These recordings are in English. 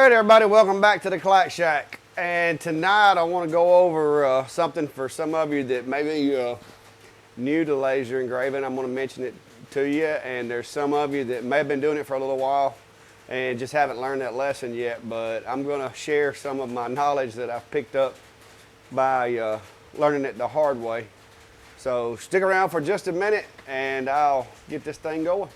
right, everybody, welcome back to the Clack Shack. And tonight I want to go over something for some of you that may be new to laser engraving. I'm going to mention it to you, and there's some of you that may have been doing it for a little while and just haven't learned that lesson yet. But I'm going to share some of my knowledge that I've picked up by learning it the hard way. So stick around for just a minute and I'll get this thing going.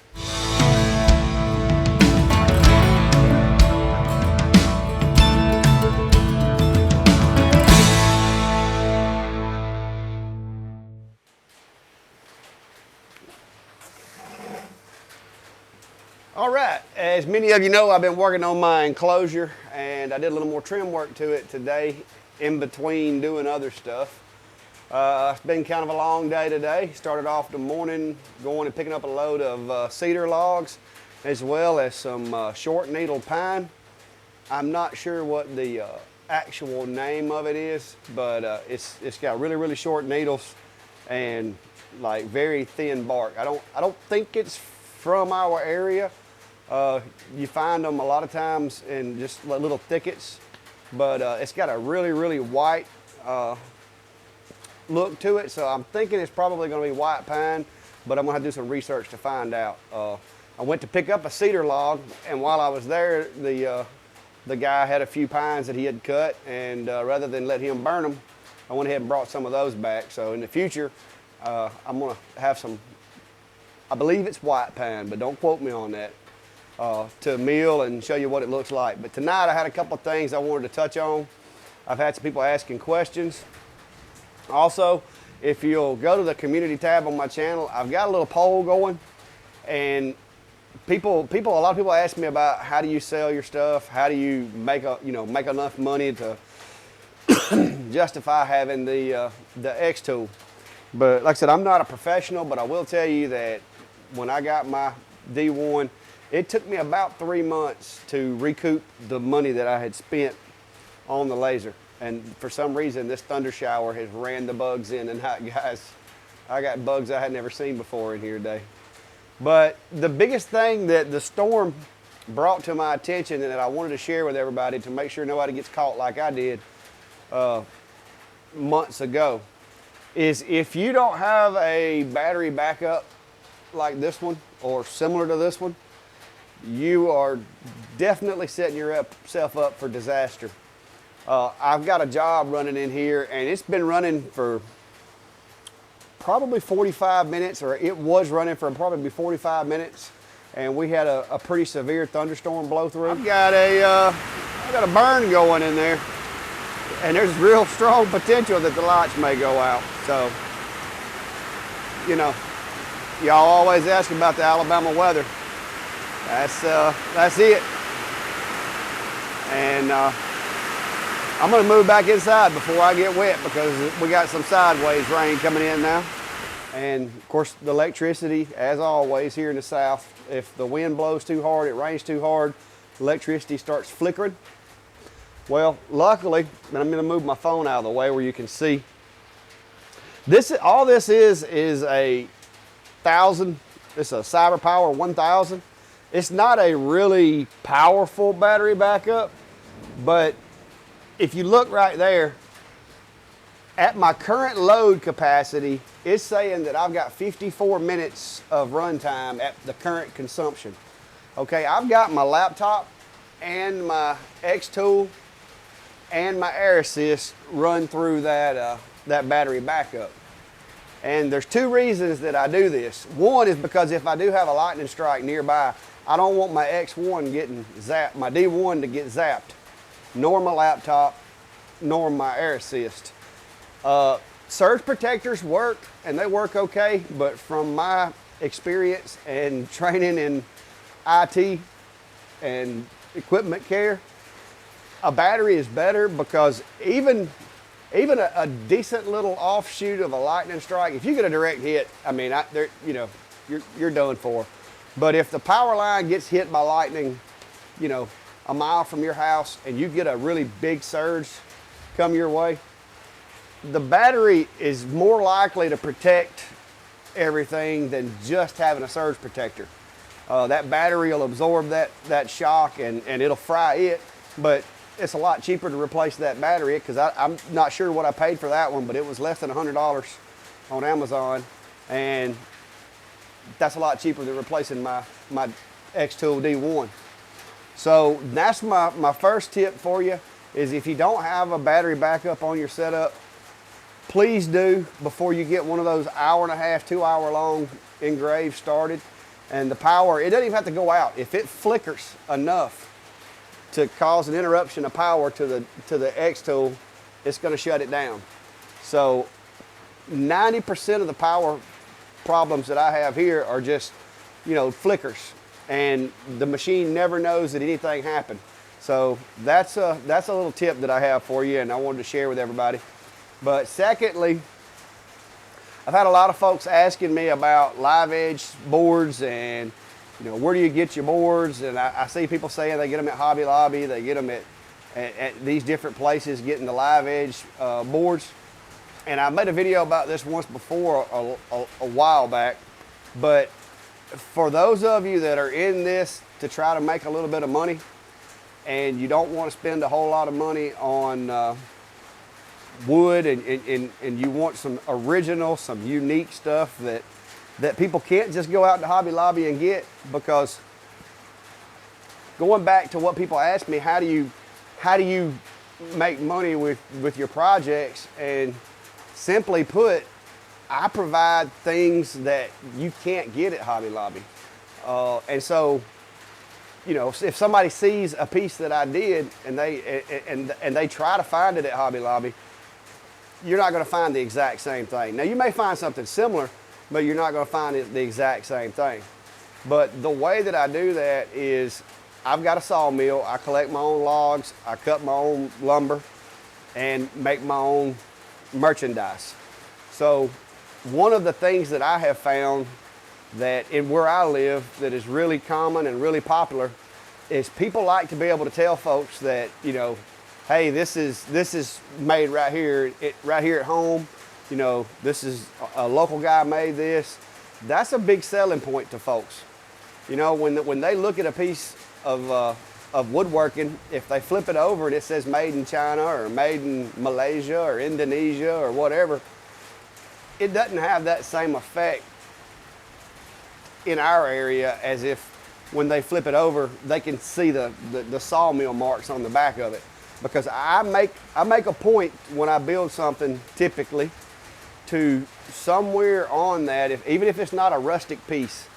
All right, as many of you know, I've been working on my enclosure, and I did a little more trim work to it today in between doing other stuff. It's been kind of a long day today. Started off the morning going and picking up a load of cedar logs as well as some short needle pine. I'm not sure what the actual name of it is, but it's got really short needles and like very thin bark. I don't think it's from our area. You find them a lot of times in just little thickets, but it's got a really white look to it, so I'm thinking it's probably going to be white pine, but I'm going to have to do some research to find out. I went to pick up a cedar log, and while I was there, the guy had a few pines that he had cut, and rather than let him burn them, I went ahead and brought some of those back. So in the future, I'm going to have some, I believe it's white pine, but don't quote me on that, to mill and show you what it looks like. But tonight I had a couple of things I wanted to touch on. I've had some people asking questions. Also, if you'll go to the community tab on my channel, I've got a little poll going, and a lot of people ask me about how do you sell your stuff, how do you make enough money to justify having the X tool. But like I said, I'm not a professional, but I will tell you that when I got my D1, it took me about 3 months to recoup the money that I had spent on the laser. And for some reason, this thunder shower has ran the bugs in, and guys, I got bugs I had never seen before in here today. But the biggest thing that the storm brought to my attention and that I wanted to share with everybody to make sure nobody gets caught like I did months ago is if you don't have a battery backup like this one or similar to this one, you are definitely setting yourself up for disaster. I've got a job running in here, and it's been running for probably 45 minutes, or it was running for probably 45 minutes, and we had a pretty severe thunderstorm blow through. I've got a burn going in there, and there's real strong potential that the lights may go out. So, you know, y'all always ask about the Alabama weather. That's it. And I'm going to move back inside before I get wet because we got some sideways rain coming in now. And of course, the electricity, as always here in the South, if the wind blows too hard, it rains too hard, electricity starts flickering. Well, luckily, and I'm going to move my phone out of the way where you can see. All this is a 1000. It's a CyberPower 1000. It's not a really powerful battery backup, but if you look right there, at my current load capacity, it's saying that I've got 54 minutes of run time at the current consumption. Okay, I've got my laptop and my X tool and my air assist run through that battery backup. And there's two reasons that I do this. One is because if I do have a lightning strike nearby, I don't want my X1 getting zapped, my D1 to get zapped, nor my laptop, nor my air assist. Surge protectors work, and they work okay, but from my experience and training in IT and equipment care, a battery is better because even a decent little offshoot of a lightning strike, if you get a direct hit, I mean, you're done for. But if the power line gets hit by lightning, a mile from your house and you get a really big surge come your way, the battery is more likely to protect everything than just having a surge protector. That battery will absorb that shock and it'll fry it, but it's a lot cheaper to replace that battery, because I'm not sure what I paid for that one, but it was less than $100 on Amazon, and that's a lot cheaper than replacing my X-Tool D1. So that's my first tip for you, is if you don't have a battery backup on your setup, please do before you get one of those hour-and-a-half, 2-hour long engraves started. And the power, it doesn't even have to go out. If it flickers enough to cause an interruption of power to the X-Tool, it's going to shut it down. So 90% of the power problems that I have here are just, you know, flickers, and the machine never knows that anything happened. So that's a little tip that I have for you, and I wanted to share with everybody. But secondly, I've had a lot of folks asking me about live edge boards, and you know, where do you get your boards? And I see people saying they get them at Hobby Lobby, they get them at these different places, getting the live edge boards. And I made a video about this once before, a while back. But for those of you that are in this to try to make a little bit of money, and you don't want to spend a whole lot of money on wood, and you want some original, some unique stuff that people can't just go out to Hobby Lobby and get, because going back to what people ask me, how do you make money with your projects? And simply put, I provide things that you can't get at Hobby Lobby. And so, you know, if somebody sees a piece that I did and they try to find it at Hobby Lobby, you're not going to find the exact same thing. Now, you may find something similar, but you're not going to find the exact same thing. But the way that I do that is, I've got a sawmill. I collect my own logs, I cut my own lumber, and make my own merchandise. So one of the things that I have found that in where I live that is really common and really popular is people like to be able to tell folks that, you know, hey, this is made right here at home. You know, this is a local guy made this. That's a big selling point to folks. You know, when they look at a piece of woodworking, if they flip it over and it says made in China or made in Malaysia or Indonesia or whatever, it doesn't have that same effect in our area as if when they flip it over, they can see the sawmill marks on the back of it. Because I make a point when I build something, typically, to somewhere on that, even if it's not a rustic piece,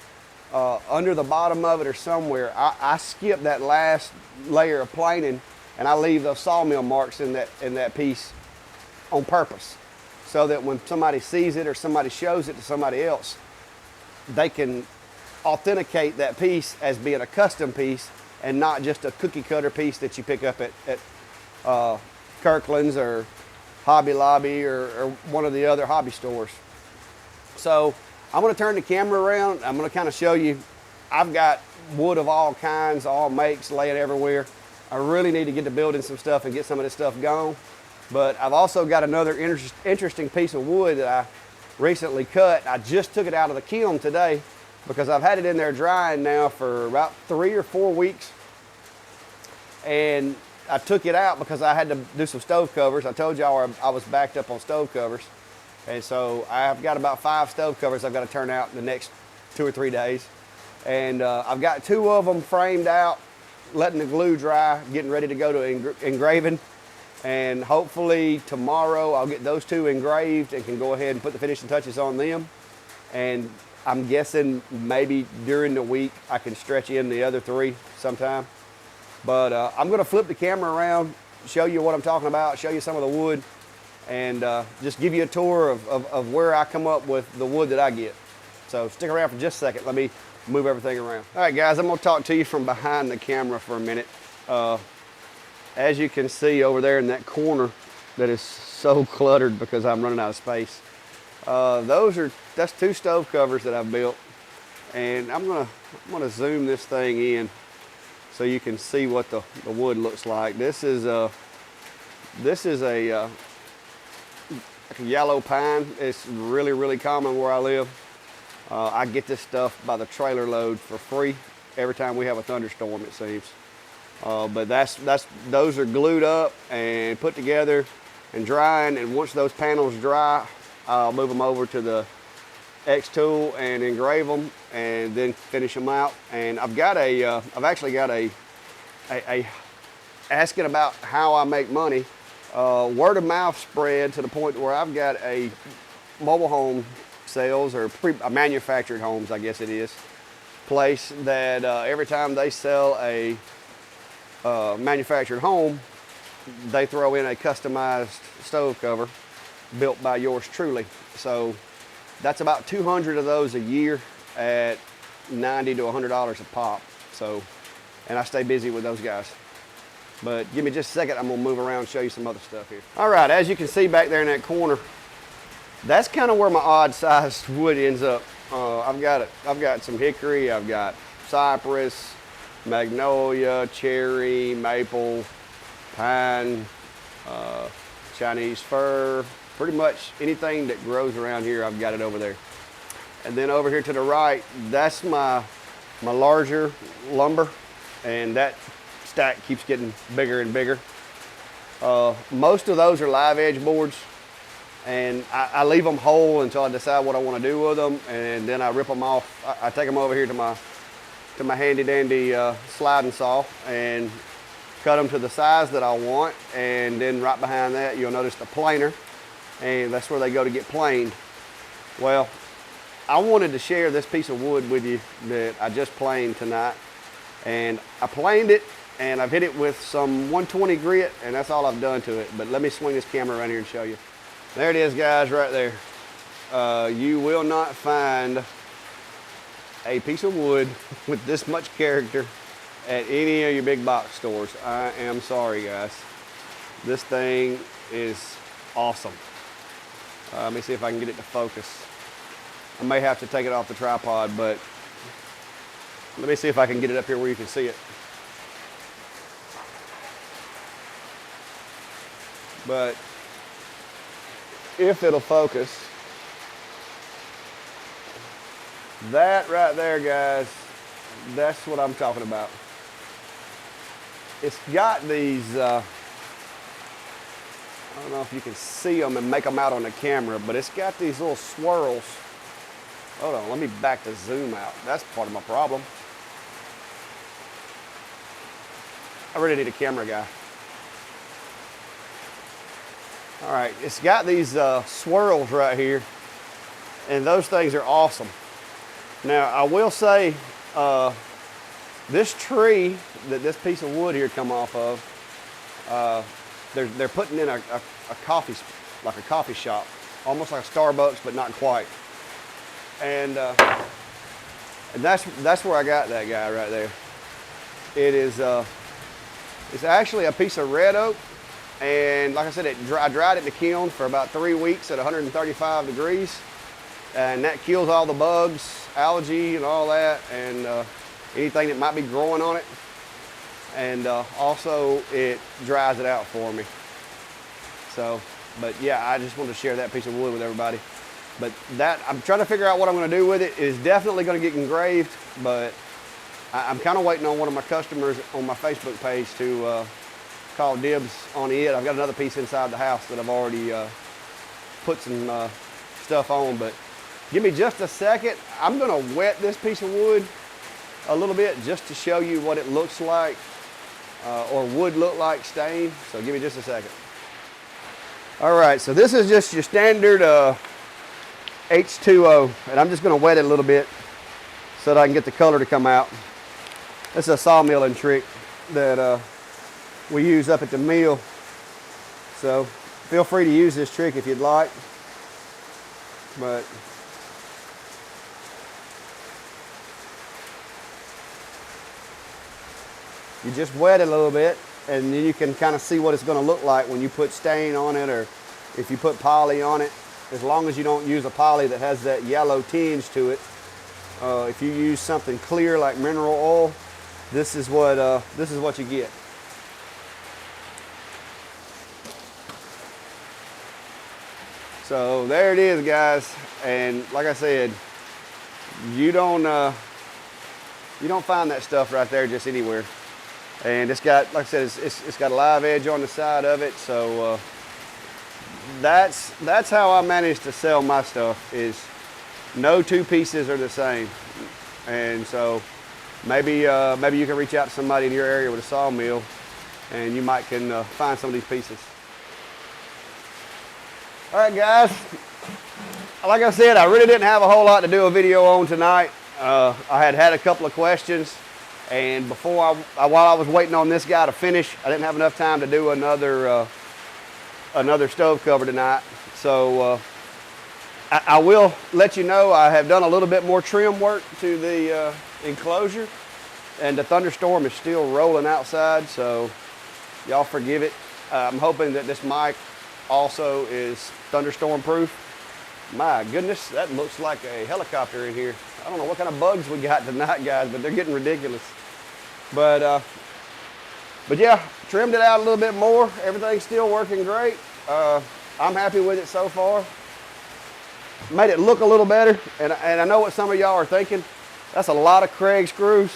under the bottom of it or somewhere, I skip that last layer of planing, and I leave those sawmill marks in that piece on purpose, so that when somebody sees it or somebody shows it to somebody else, they can authenticate that piece as being a custom piece and not just a cookie cutter piece that you pick up at Kirkland's or Hobby Lobby or one of the other hobby stores. So I'm going to turn the camera around. I'm going to kind of show you. I've got wood of all kinds, all makes, laying everywhere. I really need to get to building some stuff and get some of this stuff gone. But I've also got another interesting piece of wood that I recently cut. I just took it out of the kiln today because I've had it in there drying now for about 3 or 4 weeks. And I took it out because I had to do some stove covers. I told y'all I was backed up on stove covers. And so I've got about 5 stove covers I've got to turn out in the next 2 or 3 days. And I've got 2 of them framed out, letting the glue dry, getting ready to go to engraving. And hopefully tomorrow I'll get those 2 engraved and can go ahead and put the finishing touches on them. And I'm guessing maybe during the week I can stretch in the other 3 sometime. But I'm going to flip the camera around, show you what I'm talking about, show you some of the wood, and just give you a tour of where I come up with the wood that I get. So stick around for just a second. Let me move everything around. All right, guys, I'm going to talk to you from behind the camera for a minute. As you can see over there in that corner that is so cluttered because I'm running out of space, that's 2 stove covers that I've built, and I'm gonna zoom this thing in so you can see what the wood looks like. This is a yellow pine. It's really, really common where I live. I get this stuff by the trailer load for free every time we have a thunderstorm, it seems. But those are glued up and put together and drying. And once those panels dry, I'll move them over to the X tool and engrave them, and then finish them out. And I've actually got a asking about how I make money. Word of mouth spread to the point where I've got a mobile home sales, or manufactured homes, I guess it is, place that every time they sell a manufactured home, they throw in a customized stove cover built by yours truly. So that's about 200 of those a year at $90 to $100 a pop. So, and I stay busy with those guys. But give me just a second, I'm gonna move around and show you some other stuff here. All right, as you can see back there in that corner, that's kind of where my odd sized wood ends up. I've got some hickory, I've got cypress, magnolia, cherry, maple, pine, Chinese fir, pretty much anything that grows around here, I've got it over there. And then over here to the right, that's my larger lumber, and that stack keeps getting bigger and bigger. Most of those are live edge boards, and I leave them whole until I decide what I want to do with them, and then I rip them off. I take them over here to my handy dandy sliding saw and cut them to the size that I want, and then right behind that you'll notice the planer, and that's where they go to get planed. Well, I wanted to share this piece of wood with you that I just planed tonight, and I planed it and I've hit it with some 120 grit, and that's all I've done to it. But let me swing this camera around here and show you. There it is, guys, right there. You will not find a piece of wood with this much character at any of your big box stores. I am sorry, guys. This thing is awesome. Let me see if I can get it to focus. I may have to take it off the tripod, but let me see if I can get it up here where you can see it. But if it'll focus, that right there, guys, that's what I'm talking about. It's got these, I don't know if you can see them and make them out on the camera, but it's got these little swirls. Hold on, let me back the zoom out. That's part of my problem. I really need a camera guy. All right, it's got these swirls right here, and those things are awesome. Now, I will say, this tree that this piece of wood here come off of, they're putting in a coffee, like a coffee shop, almost like a Starbucks, but not quite. And that's where I got that guy right there. It is, it's actually a piece of red oak. And like I said, I dried it in the kiln for about 3 weeks at 135 degrees. And that kills all the bugs, algae and all that, and anything that might be growing on it. And also it dries it out for me. So, but yeah, I just wanted to share that piece of wood with everybody. But that, I'm trying to figure out what I'm gonna do with it. It is definitely gonna get engraved, but I'm kind of waiting on one of my customers on my Facebook page to call dibs on it. I've got another piece inside the house that I've already put some stuff on, but give me just a second. I'm gonna wet this piece of wood a little bit just to show you what it looks like or would look like stained. So give me just a second. All right, so this is just your standard H2O, and I'm just gonna wet it a little bit so that I can get the color to come out. This is a sawmilling trick that we use up at the mill. So feel free to use this trick if you'd like. But you just wet it a little bit, and then you can kind of see what it's going to look like when you put stain on it, or if you put poly on it. As long as you don't use a poly that has that yellow tinge to it. If you use something clear like mineral oil, this is what you get. So there it is, guys, and like I said, you don't find that stuff right there just anywhere. And it's got, like I said, it's got a live edge on the side of it. So that's how I manage to sell my stuff, is no two pieces are the same. And so maybe maybe you can reach out to somebody in your area with a sawmill, and you might can find some of these pieces. All right, guys. Like I said, I really didn't have a whole lot to do a video on tonight. I had a couple of questions, and while I was waiting on this guy to finish, I didn't have enough time to do another stove cover tonight. So I will let you know I have done a little bit more trim work to the enclosure, and the thunderstorm is still rolling outside, so y'all forgive it. I'm hoping that this mic also is thunderstorm proof. My goodness, that looks like a helicopter in here. I don't know what kind of bugs we got tonight, guys, but they're getting ridiculous. But yeah, trimmed it out a little bit more. Everything's still working great. I'm happy with it so far. Made it look a little better, and I know what some of y'all are thinking. That's a lot of Craig screws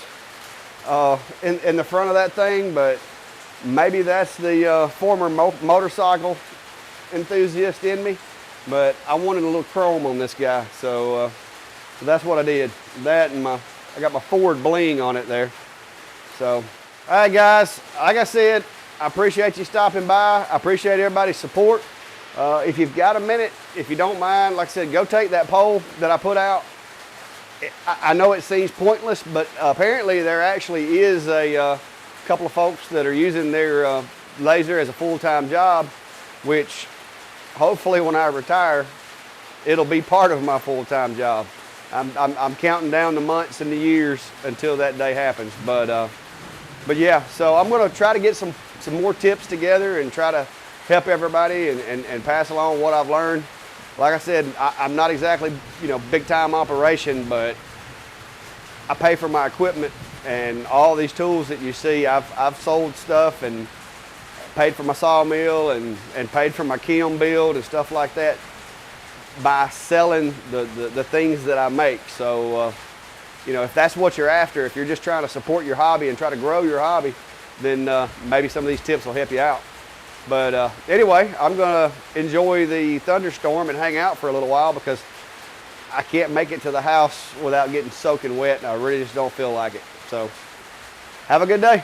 in the front of that thing, but maybe that's the former motorcycle enthusiast in me. But I wanted a little chrome on this guy, so that's what I did. That and I got my Ford bling on it there. So, all right, guys. Like I said, I appreciate you stopping by. I appreciate everybody's support. If you've got a minute, if you don't mind, like I said, go take that pole that I put out. I know it seems pointless, but apparently there actually is a couple of folks that are using their laser as a full-time job, which hopefully when I retire, it'll be part of my full-time job. I'm counting down the months and the years until that day happens. But yeah, so I'm gonna try to get some more tips together and try to help everybody and pass along what I've learned. Like I said, I'm not exactly, big time operation, but I pay for my equipment, and all these tools that you see, I've sold stuff and paid for my sawmill and paid for my kiln build and stuff like that by selling the things that I make. So, if that's what you're after, if you're just trying to support your hobby and try to grow your hobby, then maybe some of these tips will help you out. But anyway, I'm gonna enjoy the thunderstorm and hang out for a little while, because I can't make it to the house without getting soaking wet, and I really just don't feel like it. So have a good day.